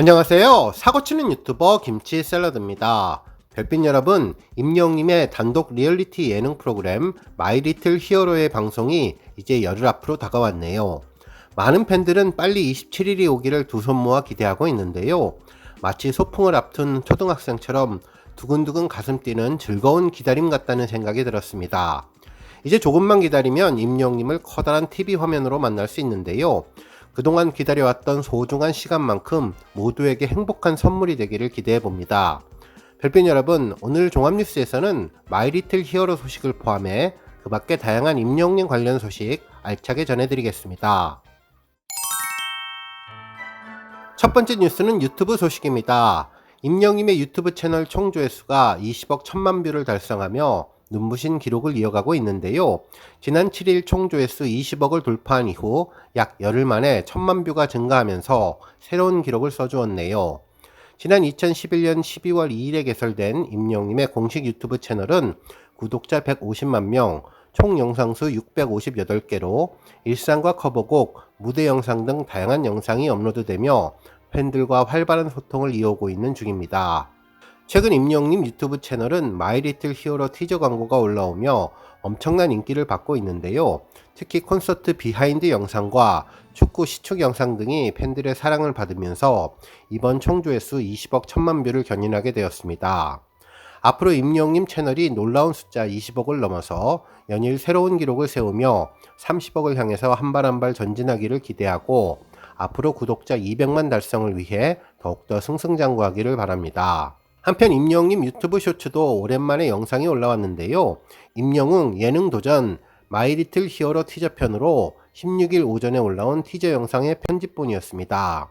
안녕하세요. 사고치는 유튜버 김치샐러드입니다. 별빛 여러분, 임영님의 단독 리얼리티 예능 프로그램 마이 리틀 히어로의 방송이 이제 열흘 앞으로 다가왔네요. 많은 팬들은 빨리 27일이 오기를 두 손 모아 기대하고 있는데요. 마치 소풍을 앞둔 초등학생처럼 두근두근 가슴 뛰는 즐거운 기다림 같다는 생각이 들었습니다. 이제 조금만 기다리면 임영님을 커다란 TV 화면으로 만날 수 있는데요. 그동안 기다려왔던 소중한 시간만큼 모두에게 행복한 선물이 되기를 기대해봅니다. 별빛 여러분, 오늘 종합뉴스에서는 마이리틀 히어로 소식을 포함해 그 밖에 다양한 임영님 관련 소식 알차게 전해드리겠습니다. 첫 번째 뉴스는 유튜브 소식입니다. 임영님의 유튜브 채널 총 조회수가 20억 1000만 뷰를 달성하며 눈부신 기록을 이어가고 있는데요. 지난 7일 총 조회수 20억을 돌파한 이후 약 열흘 만에 1000만 뷰가 증가하면서 새로운 기록을 써주었네요. 지난 2011년 12월 2일에 개설된 임영님의 공식 유튜브 채널은 구독자 150만 명, 총 영상수 658개로 일상과 커버곡, 무대 영상 등 다양한 영상이 업로드되며 팬들과 활발한 소통을 이어오고 있는 중입니다. 최근 임영님 유튜브 채널은 마이 리틀 히어로 티저 광고가 올라오며 엄청난 인기를 받고 있는데요. 특히 콘서트 비하인드 영상과 축구 시축 영상 등이 팬들의 사랑을 받으면서 이번 총 조회수 20억 1000만 뷰를 견인하게 되었습니다. 앞으로 임영님 채널이 놀라운 숫자 20억을 넘어서 연일 새로운 기록을 세우며 30억을 향해서 한 발 한 발 전진하기를 기대하고 앞으로 구독자 200만 달성을 위해 더욱더 승승장구하기를 바랍니다. 한편 임영님 유튜브 쇼츠도 오랜만에 영상이 올라왔는데요. 임영웅 예능도전 마이리틀 히어로 티저편으로 16일 오전에 올라온 티저 영상의 편집본이었습니다.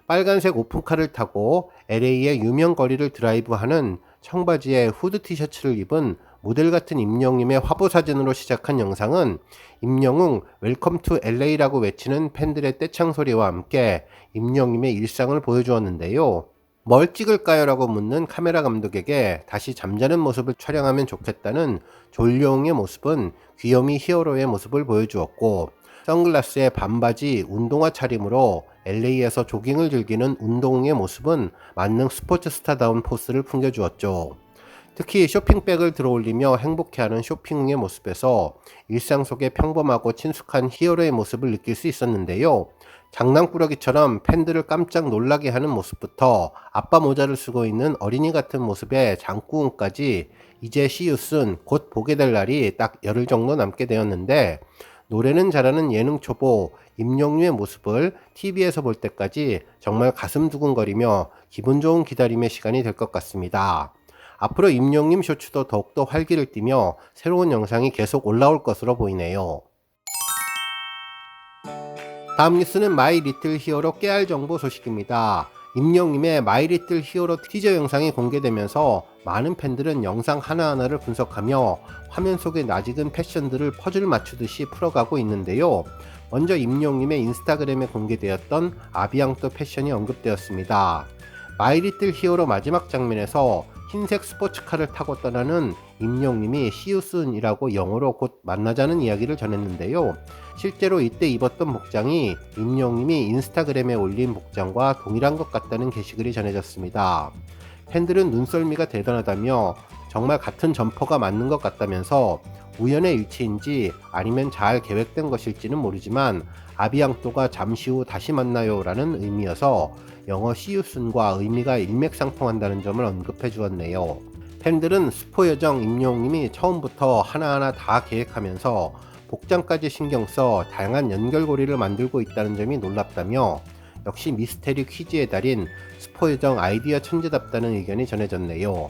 빨간색 오픈카를 타고 LA의 유명 거리를 드라이브하는 청바지에 후드 티셔츠를 입은 모델 같은 임영님의 화보 사진으로 시작한 영상은 임영웅 웰컴 투 LA라고 외치는 팬들의 떼창 소리와 함께 임영님의 일상을 보여주었는데요. 뭘 찍을까요? 라고 묻는 카메라 감독에게 다시 잠자는 모습을 촬영하면 좋겠다는 졸려옹의 모습은 귀요미 히어로의 모습을 보여주었고, 선글라스에 반바지 운동화 차림으로 LA에서 조깅을 즐기는 운동의 모습은 만능 스포츠 스타다운 포스를 풍겨주었죠. 특히 쇼핑백을 들어올리며 행복해하는 쇼핑의 모습에서 일상 속의 평범하고 친숙한 히어로의 모습을 느낄 수 있었는데요. 장난꾸러기처럼 팬들을 깜짝 놀라게 하는 모습부터 아빠 모자를 쓰고 있는 어린이 같은 모습의 장구음까지 이제 시우슨 곧 보게 될 날이 딱 열흘 정도 남게 되었는데 노래는 잘하는 예능 초보 임영웅의 모습을 TV에서 볼 때까지 정말 가슴 두근거리며 기분 좋은 기다림의 시간이 될 것 같습니다. 앞으로 임영웅 쇼츠도 더욱더 활기를 띠며 새로운 영상이 계속 올라올 것으로 보이네요. 다음 뉴스는 마이 리틀 히어로 깨알 정보 소식입니다. 임영님의 마이 리틀 히어로 티저 영상이 공개되면서 많은 팬들은 영상 하나하나를 분석하며 화면 속의 낯익은 패션들을 퍼즐 맞추듯이 풀어가고 있는데요. 먼저 임영님의 인스타그램에 공개되었던 아비앙또 패션이 언급되었습니다. 마이 리틀 히어로 마지막 장면에서 흰색 스포츠카를 타고 떠나는 임영님이 시우순이라고 영어로 곧 만나자는 이야기를 전했는데요. 실제로 이때 입었던 복장이 임영님이 인스타그램에 올린 복장과 동일한 것 같다는 게시글이 전해졌습니다. 팬들은 눈썰미가 대단하다며 정말 같은 점퍼가 맞는 것 같다면서 우연의 일치인지 아니면 잘 계획된 것일지는 모르지만 아비앙또가 잠시 후 다시 만나요 라는 의미여서 영어 시우순과 의미가 일맥상통한다는 점을 언급해 주었네요. 팬들은 스포 여정 임영웅님이 처음부터 하나하나 다 계획하면서 복장까지 신경써 다양한 연결고리를 만들고 있다는 점이 놀랍다며 역시 미스테리 퀴즈의 달인 스포 여정 아이디어 천재답다는 의견이 전해졌네요.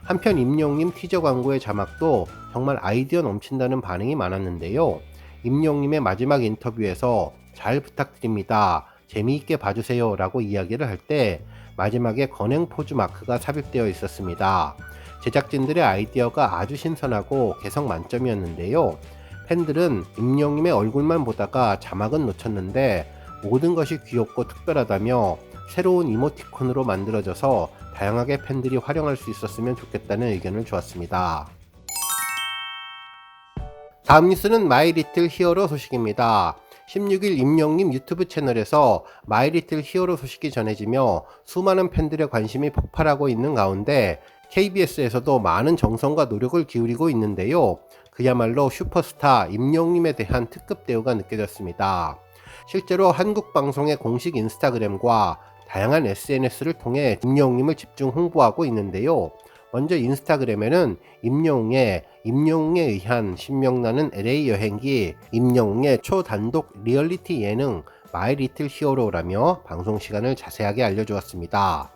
한편 임영웅님 티저 광고의 자막도 정말 아이디어 넘친다는 반응이 많았는데요. 임영웅님의 마지막 인터뷰에서 잘 부탁드립니다. 재미있게 봐주세요 라고 이야기를 할 때 마지막에 건행 포즈 마크가 삽입되어 있었습니다. 제작진들의 아이디어가 아주 신선하고 개성 만점이었는데요. 팬들은 임영웅님의 얼굴만 보다가 자막은 놓쳤는데 모든 것이 귀엽고 특별하다며 새로운 이모티콘으로 만들어져서 다양하게 팬들이 활용할 수 있었으면 좋겠다는 의견을 주었습니다. 다음 뉴스는 마이 리틀 히어로 소식입니다. 16일 임영님 유튜브 채널에서 마이리틀 히어로 소식이 전해지며 수많은 팬들의 관심이 폭발하고 있는 가운데 KBS에서도 많은 정성과 노력을 기울이고 있는데요. 그야말로 슈퍼스타 임영님에 대한 특급 대우가 느껴졌습니다. 실제로 한국 방송의 공식 인스타그램과 다양한 SNS를 통해 임영웅님을 집중 홍보하고 있는데요. 먼저 인스타그램에는 임영웅에 의한 신명나는 LA 여행기, 임영웅의 초단독 리얼리티 예능 마이 리틀 히어로라며 방송 시간을 자세하게 알려주었습니다.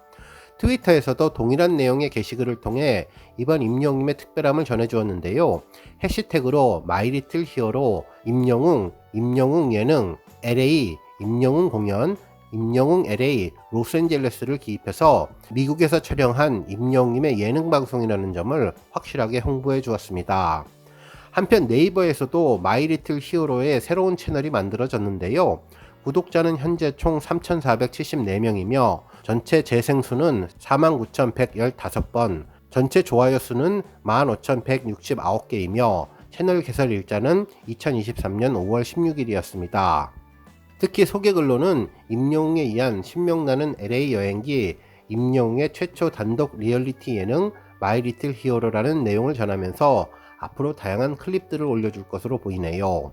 트위터에서도 동일한 내용의 게시글을 통해 이번 임영웅님의 특별함을 전해주었는데요. 해시태그로 마이 리틀 히어로, 임영웅 예능, LA, 임영웅 공연, 임영웅 LA, 로스앤젤레스를 기입해서 미국에서 촬영한 임영웅님의 예능 방송이라는 점을 확실하게 홍보해 주었습니다. 한편 네이버에서도 마이 리틀 히어로의 새로운 채널이 만들어졌는데요. 구독자는 현재 총 3,474명이며 전체 재생수는 49,115번, 전체 좋아요 수는 15,169개이며 채널 개설 일자는 2023년 5월 16일이었습니다. 특히 소개글로는 임영웅에 의한 신명나는 LA 여행기, 임영웅의 최초 단독 리얼리티 예능 마이 리틀 히어로라는 내용을 전하면서 앞으로 다양한 클립들을 올려줄 것으로 보이네요.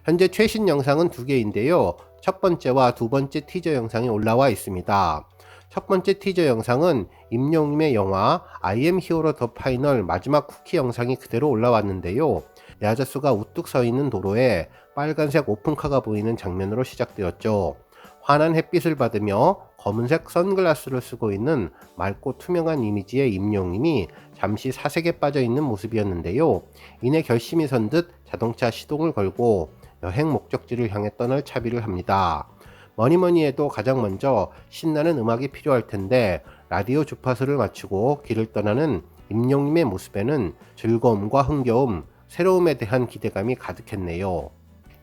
현재 최신 영상은 2개인데요. 첫 번째와 두 번째 티저 영상이 올라와 있습니다. 첫 번째 티저 영상은 임영웅의 영화 I am hero the final 마지막 쿠키 영상이 그대로 올라왔는데요. 야자수가 우뚝 서 있는 도로에 빨간색 오픈카가 보이는 장면으로 시작되었죠. 환한 햇빛을 받으며 검은색 선글라스를 쓰고 있는 맑고 투명한 이미지의 임영웅님이 잠시 사색에 빠져 있는 모습이었는데요. 이내 결심이 선 듯 자동차 시동을 걸고 여행 목적지를 향해 떠날 차비를 합니다. 뭐니뭐니 해도 가장 먼저 신나는 음악이 필요할 텐데 라디오 주파수를 맞추고 길을 떠나는 임영웅님의 모습에는 즐거움과 흥겨움, 새로움에 대한 기대감이 가득했네요.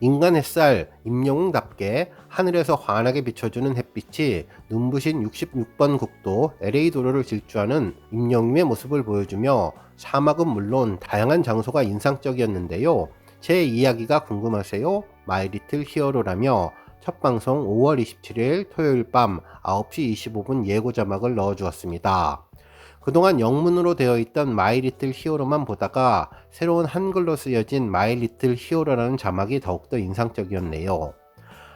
인간 햇살, 임영웅답게 하늘에서 환하게 비춰주는 햇빛이 눈부신 66번 국도 LA 도로를 질주하는 임영웅의 모습을 보여주며 사막은 물론 다양한 장소가 인상적이었는데요. 제 이야기가 궁금하세요? 마이 리틀 히어로라며 첫 방송 5월 27일 토요일 밤 9시 25분 예고 자막을 넣어주었습니다. 그동안 영문으로 되어 있던 마이 리틀 히어로만 보다가 새로운 한글로 쓰여진 마이 리틀 히어로라는 자막이 더욱더 인상적이었네요.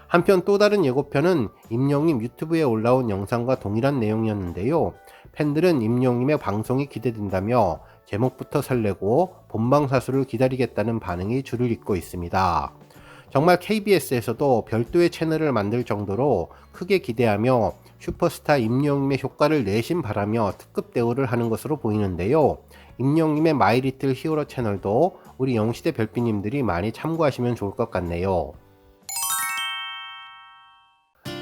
한편 또 다른 예고편은 임영웅님 유튜브에 올라온 영상과 동일한 내용이었는데요. 팬들은 임영웅님의 방송이 기대된다며 제목부터 설레고 본방사수를 기다리겠다는 반응이 줄을 잇고 있습니다. 정말 KBS에서도 별도의 채널을 만들 정도로 크게 기대하며 슈퍼스타 임영웅님의 효과를 내심 바라며 특급 대우를 하는 것으로 보이는데요. 임영웅님의 마이 리틀 히어로 채널도 우리 영시대 별빛님들이 많이 참고하시면 좋을 것 같네요.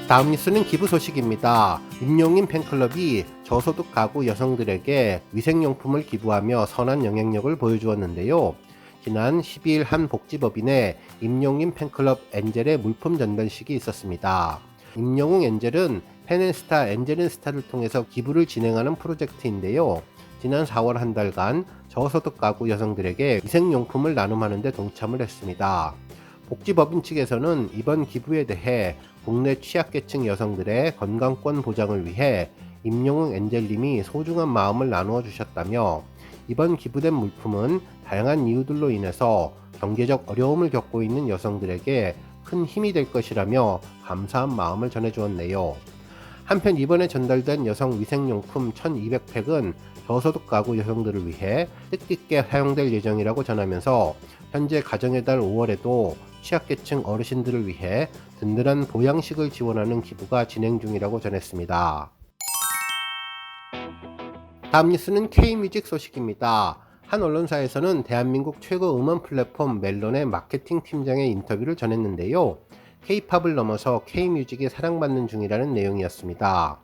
다음 뉴스는 기부 소식입니다. 임영웅님 팬클럽이 저소득 가구 여성들에게 위생용품을 기부하며 선한 영향력을 보여주었는데요. 지난 12일 한 복지법인의 임영웅님 팬클럽 엔젤의 물품 전달식이 있었습니다. 임영웅 엔젤은 팬앤스타 엔젤앤스타를 통해서 기부를 진행하는 프로젝트인데요. 지난 4월 한 달간 저소득 가구 여성들에게 위생용품을 나눔하는 데 동참을 했습니다. 복지법인 측에서는 이번 기부에 대해 국내 취약계층 여성들의 건강권 보장을 위해 임영웅 엔젤님이 소중한 마음을 나누어 주셨다며 이번 기부된 물품은 다양한 이유들로 인해서 경제적 어려움을 겪고 있는 여성들에게 큰 힘이 될 것이라며 감사한 마음을 전해주었네요. 한편 이번에 전달된 여성 위생용품 1200팩은 저소득 가구 여성들을 위해 뜻깊게 사용될 예정이라고 전하면서 현재 가정의 달 5월에도 취약계층 어르신들을 위해 든든한 보양식을 지원하는 기부가 진행 중이라고 전했습니다. 다음 뉴스는 K뮤직 소식입니다. 한 언론사에서는 대한민국 최고 음원 플랫폼 멜론의 마케팅 팀장의 인터뷰를 전했는데요. K-팝을 넘어서 K-뮤직이 사랑받는 중이라는 내용이었습니다.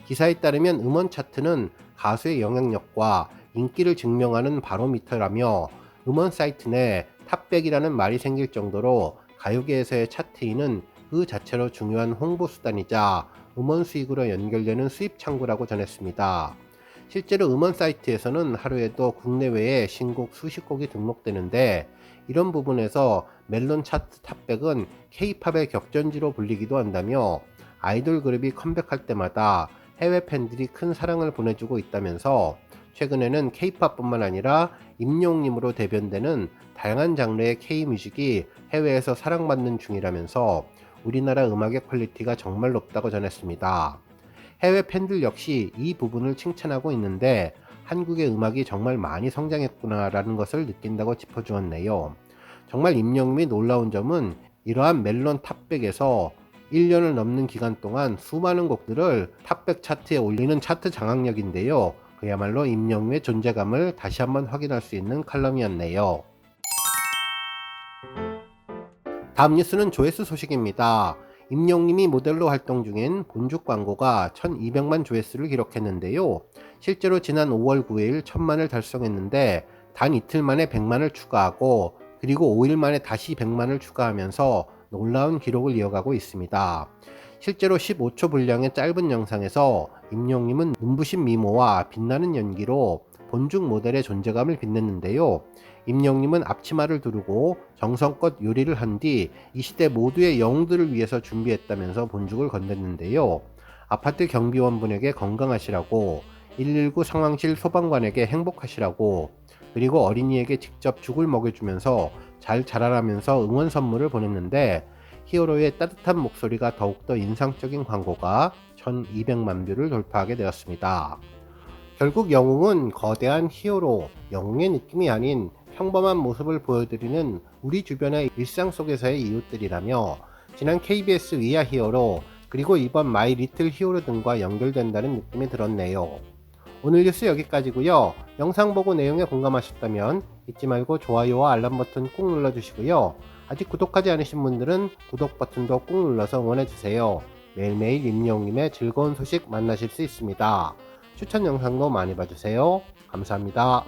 기사에 따르면 음원 차트는 가수의 영향력과 인기를 증명하는 바로미터라며 음원 사이트 내 탑백이라는 말이 생길 정도로 가요계에서의 차트인은 그 자체로 중요한 홍보 수단이자 음원 수익으로 연결되는 수입 창구라고 전했습니다. 실제로 음원 사이트에서는 하루에도 국내외에 신곡 수십 곡이 등록되는데, 이런 부분에서 멜론 차트 탑백은 K-팝의 격전지로 불리기도 한다며, 아이돌 그룹이 컴백할 때마다 해외 팬들이 큰 사랑을 보내주고 있다면서, 최근에는 K-팝뿐만 아니라 임영웅님으로 대변되는 다양한 장르의 K-뮤직이 해외에서 사랑받는 중이라면서 우리나라 음악의 퀄리티가 정말 높다고 전했습니다. 해외 팬들 역시 이 부분을 칭찬하고 있는데, 한국의 음악이 정말 많이 성장했구나라는 것을 느낀다고 짚어주었네요. 정말 임영웅이 놀라운 점은 이러한 멜론 탑백에서 1년을 넘는 기간 동안 수많은 곡들을 탑백 차트에 올리는 차트 장악력인데요. 그야말로 임영웅의 존재감을 다시 한번 확인할 수 있는 칼럼이었네요. 다음 뉴스는 조회수 소식입니다. 임영웅님이 모델로 활동 중인 본죽 광고가 1200만 조회수를 기록했는데요. 실제로 지난 5월 9일 1000만을 달성했는데, 단 이틀 만에 100만을 추가하고, 그리고 5일 만에 다시 100만을 추가하면서 놀라운 기록을 이어가고 있습니다. 실제로 15초 분량의 짧은 영상에서 임영웅님은 눈부신 미모와 빛나는 연기로 본죽 모델의 존재감을 빛냈는데요. 임영웅님은 앞치마를 두르고 정성껏 요리를 한 뒤 이 시대 모두의 영웅들을 위해서 준비했다면서 본죽을 건넸는데요. 아파트 경비원분에게 건강하시라고, 119 상황실 소방관에게 행복하시라고, 그리고 어린이에게 직접 죽을 먹여주면서 잘 자라라면서 응원 선물을 보냈는데, 히어로의 따뜻한 목소리가 더욱더 인상적인 광고가 1200만 뷰를 돌파하게 되었습니다. 결국 영웅은 거대한 히어로, 영웅의 느낌이 아닌 평범한 모습을 보여드리는 우리 주변의 일상 속에서의 이웃들이라며, 지난 KBS 위아 히어로, 그리고 이번 마이 리틀 히어로 등과 연결된다는 느낌이 들었네요. 오늘 뉴스 여기까지고요. 영상 보고 내용에 공감하셨다면 잊지 말고 좋아요와 알람 버튼 꾹 눌러주시고요. 아직 구독하지 않으신 분들은 구독 버튼도 꾹 눌러서 응원해주세요. 매일매일 임영웅님의 즐거운 소식 만나실 수 있습니다. 추천 영상도 많이 봐주세요. 감사합니다.